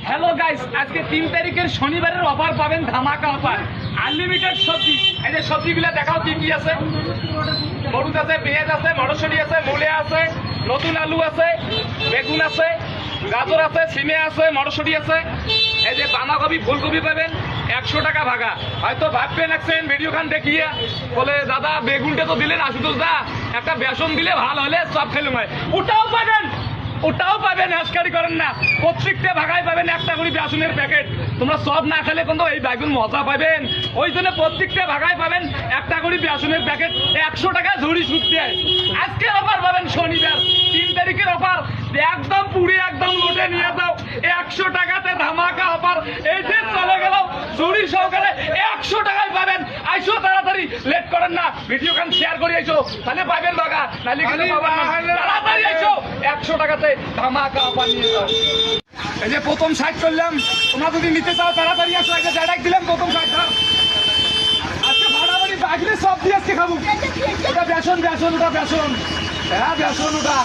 Hello guys, আজকে 3 তারিখের শনিবারের অফার পাবেন, ধামাকা অফার, আনলিমিটেড সবজি। এই যে সবজিগুলো দেখাও কি কি আছে। মরুদ আছে, পেঁয়াজ আছে, মটরশুঁটি আছে, মূলা আছে, নতুন আলু আছে, বেগুন আছে, গাজর আছে, সিমে আছে, মটরশুঁটি আছে। এই যে বাঁধাকপি, ফুলকপি পাবেন 100 টাকা ভাগা। হয়তো ভাববেন একছেন ভিডিও খান দেখিয়ে বলে দাদা বেগুনটা তো দিলেন, আশুতোষ দা একটা বেসন দিলে ভালো হলে সব খেলুম হয়। ওটাও পাবেন, হাসকারি করেন না। প্রত্যেকটা ভাগায় পাবেন একটা করে বেসনের প্যাকেট। তোমরা সব না খেলে কিন্তু এই বেগুন মজা পাবেন। ওই জন্য প্রত্যেকটা ভাগায় পাবেন একটা করে বেসনের প্যাকেট। 100 টাকা ঝুড়ি সুদ দেয়। আজকের অফার পাবেন শনিবার 3 তারিখের অফার। একদম পুরি একদম লোটে নিয়ে যাও। 100 টাকাতে ধামাকা অফার। এই যে চলে গেল ঝুড়ি সহকারে 100 টাকায় পাবেন। আইসো তাড়াতাড়ি, লেট করেন না। ভিডিও খান শেয়ার করে আইসো, তাহলে পাবেন ভাগা, নাহলে কিন্তু পাবেন না। তাড়াতাড়ি আইসো, 100 টাকাতে ধামাকা অফার নিয়ে যাও। এই যে প্রথম সাইড করলাম, তোমরা যদি নিতে চাও তাড়াতাড়ি আসো। এই যে জায়গায় দিলাম প্রথম সাইড। আজকে ভাড়াবাড়ি বাগলে সব দিয়ে আজকে খাবো। ওটা বেসন, ওটা বেসন, হ্যাঁ বেসন ওটা।